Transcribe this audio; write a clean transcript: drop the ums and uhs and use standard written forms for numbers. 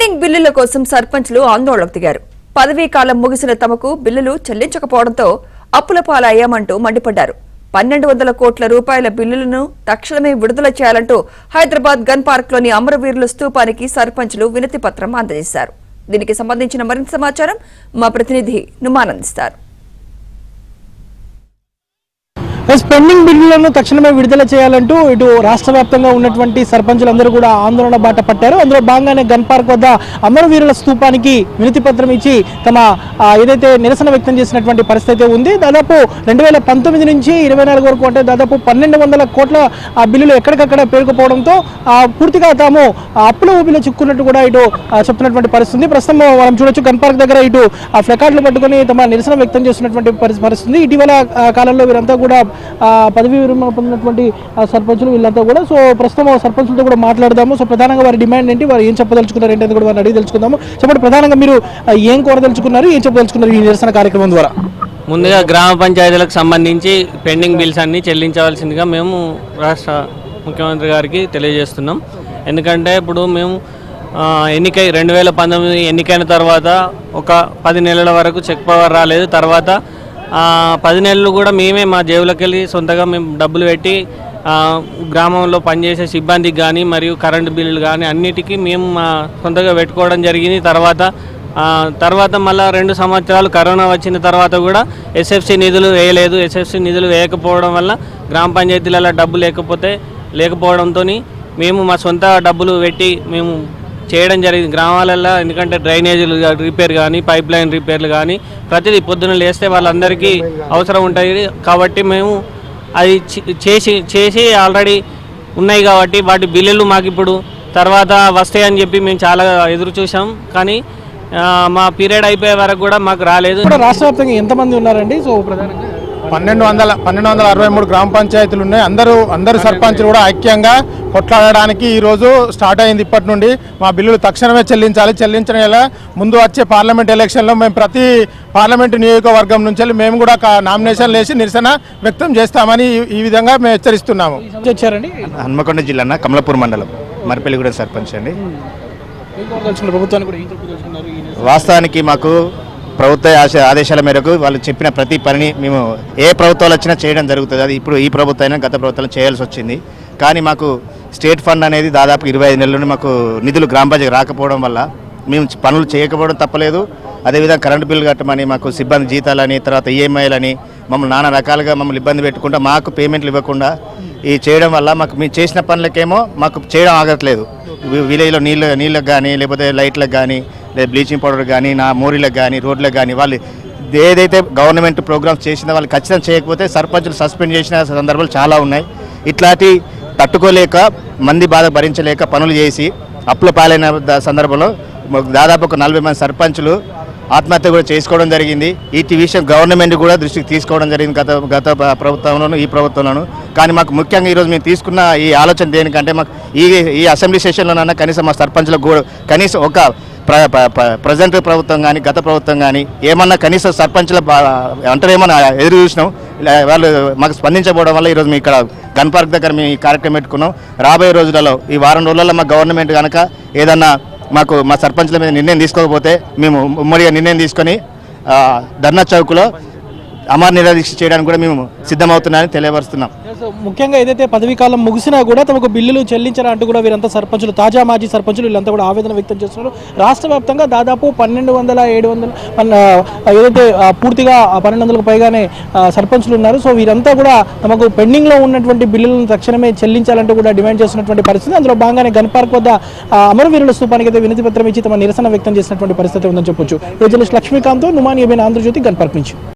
Pending బిల్లుల కోసం సర్పంచ్లు ఆందోళనకు దిగారు. పదవీ కాలం ముగిసిన తమకు బిల్లులు చెల్లించకపోవడంతో అప్పుల పాలయ్యామంటూ మండిపడ్డారు. 1200 కోట్ల రూపాయల బిల్లులను తక్షణమే విడుదల చేయాలంటూ హైదరాబాద్ గన్ పార్క్ లోని అమరవీరుల స్తూపానికి సర్పంచ్లు వినతి పత్రం అందజేశారు. దీనికి సంబంధించిన మరింత సమాచారం మా ప్రతినిధి నుమాన్ అందిస్తారు. పెండింగ్ బిల్లులను తక్షణమే విడుదల చేయాలంటూ ఇటు రాష్ట్ర వ్యాప్తంగా ఉన్నటువంటి సర్పంచులందరూ కూడా ఆందోళన బాట పట్టారు. అందులో భాగంగానే గన్ పార్క్ వద్ద అమరవీరుల స్తూపానికి వినతి పత్రం ఇచ్చి తమ ఏదైతే నిరసన వ్యక్తం చేసినటువంటి పరిస్థితి ఉంది. దాదాపు 2019 నుంచి 24 వరకు అంటే దాదాపు 1200 కోట్ల బిల్లులు ఎక్కడికక్కడ పేరుకుపోవడంతో పూర్తిగా తాము అప్పుల ఊబిలో చిక్కున్నట్టు కూడా ఇటు చెప్తున్నటువంటి పరిస్థితి. ప్రస్తుతం మనం చూడొచ్చు గన్ పార్క్ దగ్గర ఇటు ఫ్లెకార్డులు పట్టుకుని తమ నిరసన వ్యక్తం చేస్తున్నటువంటి పరిస్థితి. ఇటీవల కాలంలో వీరంతా కూడా పదవీ విరమణ పొందినటువంటి సర్పంచులు వీళ్ళంతా కూడా. సో ప్రస్తుతం సర్పంచులతో కూడా మాట్లాడదాము. సో ప్రధానంగా వారి డిమాండ్ ఏంటి, వారు ఏం చెప్పదలుచుకున్నారు ఏంటంటే కూడా వారిని అడిగి తెలుసుకుందాము. చెప్పండి, ప్రధానంగా మీరు ఏం కోరదలుచుకున్నారు, ఏం చెప్పదలుచుకున్నారు ఈ నిరసన కార్యక్రమం ద్వారా? ముందుగా గ్రామ పంచాయతీలకు సంబంధించి పెండింగ్ బిల్స్ అన్ని చెల్లించవలసిందిగా మేము రాష్ట్ర ముఖ్యమంత్రి గారికి తెలియజేస్తున్నాం. ఎందుకంటే ఇప్పుడు మేము 2019 ఎన్నికైన తర్వాత ఒక 10 నెలల వరకు చెక్ పవర్ రాలేదు. తర్వాత 10 నెలలు కూడా మేమే మా జేబులోకి వెళ్ళి సొంతగా మేము డబ్బులు పెట్టి గ్రామంలో పనిచేసే సిబ్బందికి కానీ మరియు కరెంటు బిల్లులు కానీ అన్నిటికీ మేము సొంతగా పెట్టుకోవడం జరిగింది. తర్వాత మళ్ళీ 2 సంవత్సరాలు కరోనా వచ్చిన తర్వాత కూడా ఎస్ఎఫ్సి నిధులు వేయలేదు. ఎస్ఎఫ్సి నిధులు వేయకపోవడం వల్ల గ్రామ పంచాయతీలలో డబ్బు లేకపోవడంతో మేము మా సొంత డబ్బులు పెట్టి మేము చేయడం జరిగింది గ్రామాలలో. ఎందుకంటే డ్రైనేజీలు రిపేర్ కానీ పైప్ లైన్ రిపేర్లు కానీ ప్రతిదీ పొద్దున లేస్తే వాళ్ళందరికీ అవసరం ఉంటుంది కాబట్టి మేము అది చేసి ఆల్రెడీ ఉన్నాయి కాబట్టి వాటి బిల్లులు మాకు ఇప్పుడు తర్వాత వస్తాయని చెప్పి మేము చాలా ఎదురు చూసాం. కానీ మా పీరియడ్ అయిపోయే వరకు కూడా మాకు రాలేదు. రాష్ట్ర వ్యాప్తంగా ఎంతమంది ఉన్నారండి? సో ప్రధానంగా 1263 గ్రామ పంచాయతీలు ఉన్నాయి. అందరు సర్పంచులు కూడా ఐక్యంగా కొట్లాడడానికి ఈరోజు స్టార్ట్ అయింది. ఇప్పటి నుండి మా బిల్లులు తక్షణమే చెల్లించడం ఎలా ముందు వచ్చే పార్లమెంట్ ఎలక్షన్లో మేము ప్రతి పార్లమెంటు నియోజకవర్గం నుంచి మేము కూడా నామినేషన్లు వేసి నిరసన వ్యక్తం చేస్తామని ఈ విధంగా మేము హెచ్చరిస్తున్నాము. వచ్చారండి హన్మకొండ జిల్లా కమలాపూర్ మండలం మరిపల్లిగూడెం సర్పంచ్ అండి. వాస్తవానికి మాకు ప్రభుత్వ ఆదేశాల మేరకు వాళ్ళు చెప్పిన ప్రతి పనిని మేము ఏ ప్రభుత్వాలు వచ్చినా చేయడం జరుగుతుంది. అది ఇప్పుడు ఈ ప్రభుత్వం అయినా గత ప్రభుత్వాలు చేయాల్సి వచ్చింది. కానీ మాకు స్టేట్ ఫండ్ అనేది దాదాపు 25 నెలల నుండి మాకు నిధులు గ్రామ పంచాయతీ రాకపోవడం వల్ల మేము పనులు చేయకపోవడం తప్పలేదు. అదేవిధంగా కరెంటు బిల్లు కట్టమని మాకు సిబ్బంది జీతాలని తర్వాత ఈఎంఐలని మమ్మల్ని నానా రకాలుగా మమ్మల్ని ఇబ్బంది పెట్టుకుంటా మాకు పేమెంట్లు ఇవ్వకుండా ఈ చేయడం వల్ల మాకు మేము చేసిన పనులకేమో మాకు చేయడం ఆగట్లేదు. విలేజ్లో నీళ్ళకు కానీ లేకపోతే లైట్లకు కానీ లేదా బ్లీచింగ్ పౌడర్ కానీ మోరీలకు కానీ రోడ్లకు కానీ వాళ్ళు ఏదైతే గవర్నమెంట్ ప్రోగ్రామ్స్ చేసిందో వాళ్ళు ఖచ్చితంగా చేయకపోతే సర్పంచులు సస్పెండ్ చేసిన సందర్భాలు చాలా ఉన్నాయి. ఇట్లాంటి తట్టుకోలేక మంది బాధ భరించలేక పనులు చేసి అప్పుల పాలైన సందర్భంలో దాదాపు ఒక 40 మంది సర్పంచులు ఆత్మహత్య కూడా చేసుకోవడం జరిగింది. ఈ విషయం గవర్నమెంట్ కూడా దృష్టికి తీసుకోవడం జరిగింది గత ప్రభుత్వంలోను ఈ ప్రభుత్వంలోను. కానీ మాకు ముఖ్యంగా ఈరోజు మేము తీసుకున్న ఈ ఆలోచన దేనికంటే మాకు ఈ అసెంబ్లీ సెషన్లోనన్నా కనీసం మా సర్పంచులకు కూడా కనీసం ఒక ప్రజెంట్ ప్రభుత్వం కానీ గత ప్రభుత్వం కానీ ఏమన్నా కనీసం సర్పంచుల అంటారేమన్నా ఎదురు చూసినాం. వాళ్ళు మాకు స్పందించకపోవడం వల్ల ఈరోజు మేము ఇక్కడ గన్ పార్క్ దగ్గర మేము ఈ కార్యక్రమం పెట్టుకున్నాం. రాబోయే రోజులలో ఈ వారం రోజులలో మా గవర్నమెంట్ కనుక ఏదన్నా మాకు మా సర్పంచుల మీద నిర్ణయం తీసుకోకపోతే మేము ఉమ్మడిగా నిర్ణయం తీసుకొని ధర్నా చౌక్లో అమర నిరాదీక్ష చేయడానికి కూడా మేము సిద్ధమవుతున్నామని తెలియపరుస్తున్నాం. ముఖ్యంగా ఏదైతే పదవీ కాలం ముగిసినా కూడా తమకు బిల్లులు చెల్లించాలంటూ కూడా వీరంతా సర్పంచులు తాజా మాజీ సర్పంచులు వీళ్ళంతా కూడా ఆవేదన వ్యక్తం చేస్తున్నారు. రాష్ట్ర వ్యాప్తంగా దాదాపు 1200-700 ఏదైతే పూర్తిగా 1200కు పైగానే సర్పంచులు ఉన్నారు. సో వీరంతా కూడా తమకు పెండింగ్లో ఉన్నటువంటి బిల్లులను తక్షణమే చెల్లించాలంటూ కూడా డిమాండ్ చేస్తున్నటువంటి పరిస్థితి. అందులో భాగంగానే గన్ పార్క్ వద్ద అమరవీరుల స్తూపానికి అయితే వినతి పత్రం ఇచ్చి తమ నిరసన వ్యక్తం చేసినటువంటి పరిస్థితి ఉందని చెప్పొచ్చు. Journalist Lakshmikant, Numan, Andhra Jyothi, Gun Park నుంచి.